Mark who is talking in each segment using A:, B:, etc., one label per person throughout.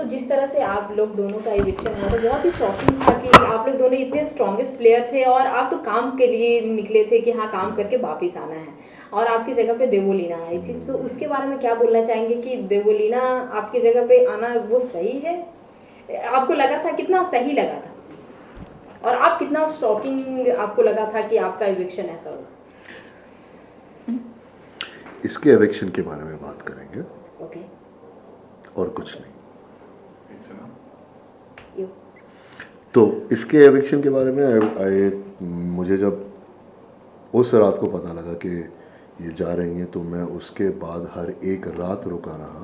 A: सो जिस तरह से आप लोग दोनों का इविक्शन हुआ तो बहुत ही शॉकिंग था कि आप लोग दोनों इतने स्ट्रॉन्गेस्ट प्लेयर थे और आप तो काम के लिए निकले थे कि हाँ काम करके वापस आना है और आपकी जगह पे देवोलीना आई थी। सो उसके बारे में क्या बोलना चाहेंगे कि देवोलीना आपकी जगह पे आना वो सही है? आपको लगा था, कितना सही लगा था और आप कितना शॉकिंग आपको लगा था कि आपका इविक्शन ऐसा होगा?
B: इसके एविक्शन के बारे में बात करेंगे।
A: ओके।
B: और कुछ नहीं।
A: यू।
B: तो इसके एविक्शन के बारे में मुझे जब उस रात को पता लगा कि ये जा रही हैं तो मैं उसके बाद हर एक रात रुका रहा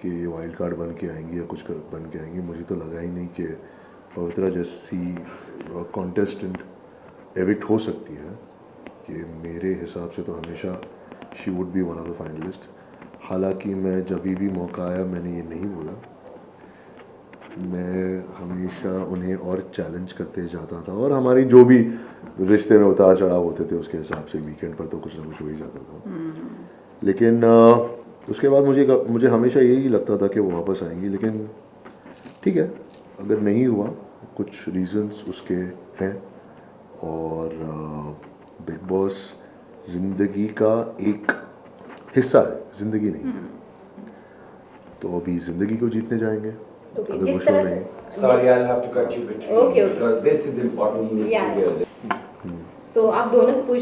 B: कि ये वाइल्ड कार्ड बन के आएंगी या कुछ बन के आएंगी। मुझे तो लगा ही नहीं कि पवित्रा जैसी कॉन्टेस्टेंट एविक्ट हो सकती है। कि मेरे हिसाब से तो हमेशा she would be one of the finalist. हालांकि मैं जब भी मौका आया मैंने ये नहीं बोला, मैं हमेशा उन्हें और चैलेंज करते जाता था और हमारी जो भी रिश्ते में उतार चढ़ाव होते थे उसके हिसाब से वीकेंड पर तो कुछ ना कुछ हो ही जाता था। लेकिन उसके बाद मुझे हमेशा यही लगता था कि वो वापस आएंगी। लेकिन ठीक है, अगर नहीं हुआ, कुछ रीजंस उसके हैं और बिग बॉस ज़िंदगी का एक हिस्सा है, ज़िंदगी नहीं है। तो अभी ज़िंदगी को जीतने जाएंगे। अगर वो शो नहीं।
C: Sorry, I'll have to cut you between.
A: Okay.
C: Because this is important. He needs to hear this.
A: सो आप दोनों से पूछ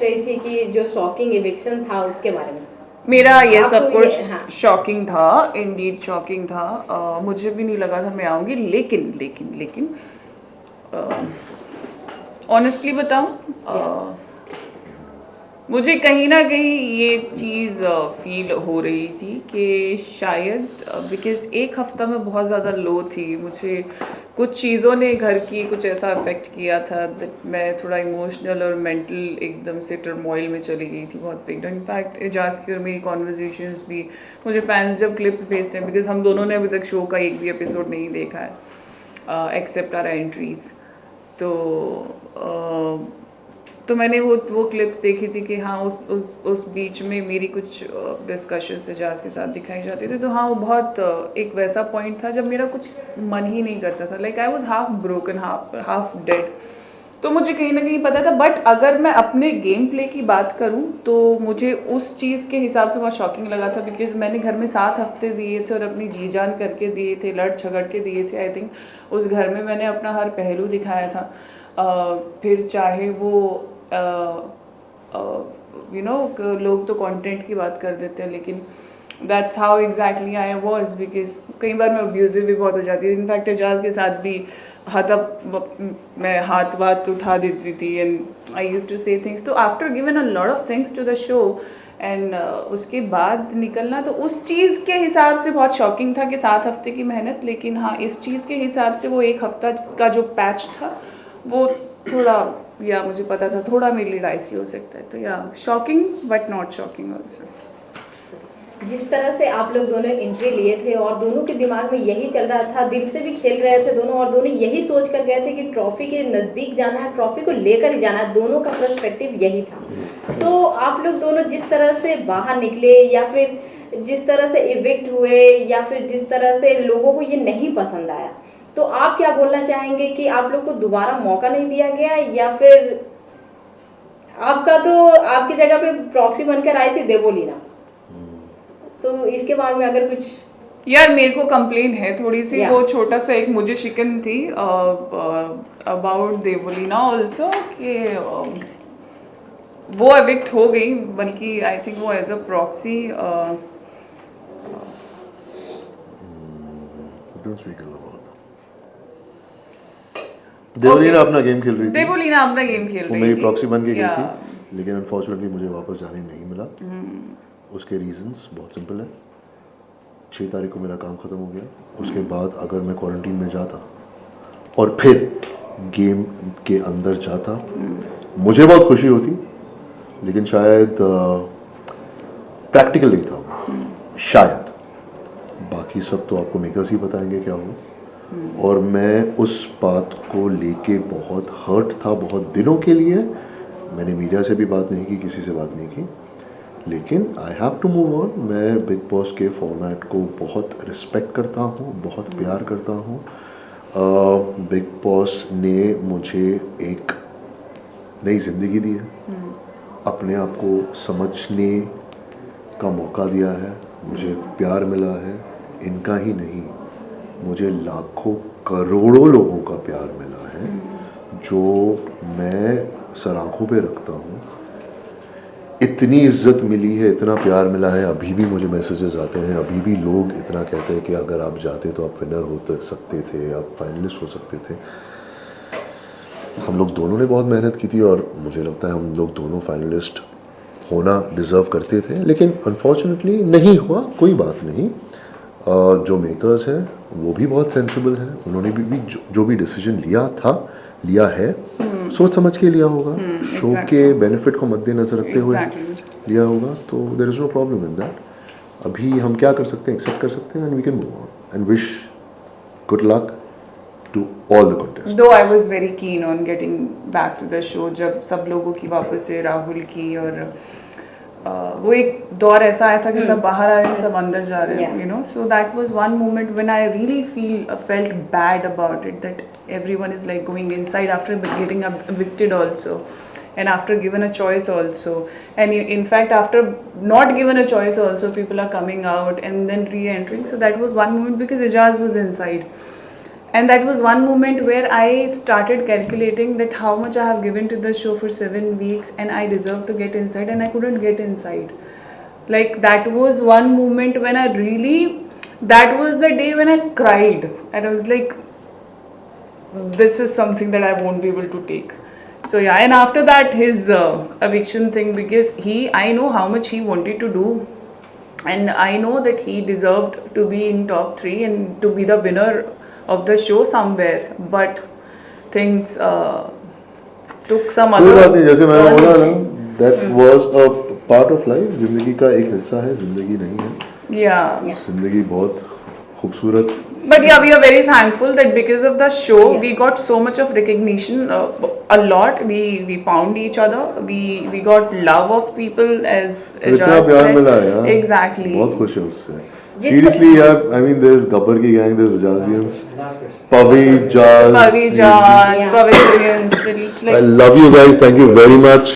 A: रही थी कि जो शॉकिंग इविक्शन था उसके बारे में।
D: मेरा ये
A: आपको
D: सब कुछ
A: हाँ।
D: शॉकिंग था, इंडीड शॉकिंग था। मुझे भी नहीं लगा था मैं आऊँगी, लेकिन ऑनेस्टली बताऊँ, मुझे कहीं ना कहीं ये चीज़ फील हो रही थी कि शायद बिकॉज एक हफ्ता में बहुत ज़्यादा लो थी। मुझे कुछ चीज़ों ने घर की कुछ ऐसा अफेक्ट किया था that मैं थोड़ा इमोशनल और मेंटल एकदम से टर्मोइल में चली गई थी बहुत बिग। इनफैक्ट एजाज की और मेरी कॉन्वर्जेशंस भी, मुझे फैंस जब क्लिप्स भेजते हैं, बिकॉज हम दोनों ने अभी तक शो का एक भी एपिसोड नहीं देखा है एक्सेप्ट आवर एंट्रीज, तो मैंने वो क्लिप्स देखी थी कि हाँ उस बीच में मेरी कुछ डिस्कशन से जाज के साथ दिखाई जाती थी। तो हाँ वो बहुत एक वैसा पॉइंट था जब मेरा कुछ मन ही नहीं करता था, like I was half broken, half dead. तो मुझे कहीं ना कहीं पता था। बट अगर मैं अपने गेम प्ले की बात करूँ तो मुझे उस चीज़ के हिसाब से बहुत शॉकिंग लगा था, बिकॉज मैंने घर में 7 हफ्ते दिए थे और अपनी जी जान करके दिए थे, लड़ झगड़ के दिए थे। आई थिंक उस घर में मैंने अपना हर पहलू दिखाया था। फिर चाहे वो लोग तो कंटेंट की बात कर देते हैं, लेकिन that's how exactly I was. Because कई बार मैं अब्यूजिव भी बहुत हो जाती थी। इनफैक्ट एजाज के साथ भी मैं हाथ वाथ उठा देती थी and I used to say things. तो after given a lot of things to the show and उसके बाद निकलना, तो उस चीज़ के हिसाब से बहुत शॉकिंग था कि 7 हफ्ते की मेहनत। लेकिन हाँ, इस चीज़ के हिसाब से वो 1 हफ्ता का जो पैच था वो थोड़ा, या मुझे पता था थोड़ा मेरे लिए डाइसी हो सकता है। तो या shocking but not shocking also.
A: जिस तरह से आप लोग दोनों एंट्री लिए थे और दोनों के दिमाग में यही चल रहा था, दिल से भी खेल रहे थे दोनों और दोनों यही सोच कर गए थे कि ट्रॉफी के नज़दीक जाना है, ट्रॉफी को लेकर ही जाना है। दोनों का पर्सपेक्टिव यही था। सो आप लोग दोनों जिस तरह से बाहर निकले या फिर जिस तरह से इविक्ट हुए या फिर जिस तरह से लोगों को ये नहीं पसंद आया, तो आप क्या बोलना चाहेंगे कि आप लोग को दोबारा मौका नहीं दिया गया या फिर आपका तो आपकी जगह पे प्रॉक्सी बनकर आई थी देवोलीना? सो इसके बारे में अगर कुछ।
D: यार मेरे को कंप्लेन है थोड़ी सी, वो छोटा सा एक मुझे शिकन थी अबाउट देवोलीना ऑल्सो कि वो एविक्ट हो गई, बल्कि आई थिंक वो एज अ प्रॉक्सी
B: देवोलीना अपना गेम खेल रही थी।
D: देवोलीना अपना गेम खेल रही थी,
B: मेरी प्रॉक्सी बन के गई थी। लेकिन अनफॉर्चुनेटली मुझे वापस जाने नहीं मिला। उसके रीजंस बहुत सिंपल है। 6 तारीख को मेरा काम ख़त्म हो गया। उसके बाद अगर मैं क्वारंटीन में जाता और फिर गेम के अंदर जाता, मुझे बहुत खुशी होती, लेकिन शायद प्रैक्टिकल नहीं था शायद। बाकी सब तो आपको मेकर्स ही बताएंगे क्या हुआ। और मैं उस बात को लेके बहुत हर्ट था बहुत दिनों के लिए। मैंने मीडिया से भी बात नहीं की, किसी से बात नहीं की। लेकिन I have to move on. मैं बिग बॉस के फॉर्मेट को बहुत रिस्पेक्ट करता हूँ, बहुत प्यार करता हूँ। बिग बॉस ने मुझे एक नई ज़िंदगी दी है, अपने आप को समझने का मौका दिया है, मुझे प्यार मिला है। इनका ही नहीं, मुझे लाखों करोड़ों लोगों का प्यार मिला है जो मैं सर आँखों पे रखता हूँ। इतनी इज्जत मिली है, इतना प्यार मिला है। अभी भी मुझे मैसेजेस आते हैं, अभी भी लोग इतना कहते हैं कि अगर आप जाते तो आप विनर हो सकते थे, आप फाइनलिस्ट हो सकते थे। हम लोग दोनों ने बहुत मेहनत की थी और मुझे लगता है हम लोग दोनों फाइनलिस्ट होना डिज़र्व करते थे, लेकिन अनफॉर्चुनेटली नहीं हुआ। कोई बात नहीं। जो मेकर्स हैं वो भी बहुत सेंसिबल हैं, उन्होंने भी जो भी डिसीजन लिया है सोच समझ के लिया होगा, शो के बेनिफिट को मद्देनजर रखते हुए लिया होगा। तो there is no problem in that. अभी हम क्या कर सकते हैं, एक्सेप्ट कर सकते हैं and we can move on and wish good luck to all the contests.
D: Though I was very keen on getting back to the show जब सब लोगों की वापस से राहुल की और वो एक दौर ऐसा आया था कि सब बाहर आ रहे हैं, सब अंदर जा रहे हैं, you know. So that was one moment when I really felt bad about it, that everyone is like going inside after getting evicted also, and after given a choice also, and in fact after not given a choice also, people are coming out and then re-entering. So that was one moment because Ijaz was inside. And that was one moment where I started calculating that how much I have given to the show for 7 weeks and I deserve to get inside, and I couldn't get inside. Like that was one moment when that was the day when I cried and I was like, this is something that I won't be able to take. So yeah, and after that his eviction thing, because I know how much he wanted to do and I know that he deserved to be in top 3 and to be the winner of the show somewhere, but things took some other.
B: कोई बात नहीं, जैसे मैंने बोला ना, that was a part of life. जिंदगी का एक हिस्सा है, जिंदगी नहीं है।
D: Yeah.
B: जिंदगी बहुत खूबसूरत।
D: But yeah, we are very thankful that because of the show, we got so much of recognition. A lot. We found each other. We got love of people, as
B: इतना प्यार मिला है यार।
D: Exactly.
B: बहुत खुश है उससे। Seriously, यार, I mean, there's Gabbar ki gang, there's Jazians, Pavi, Jaz,
D: Pavijans, Pavilions. It's
B: I
D: like
B: love you guys. Thank you very much.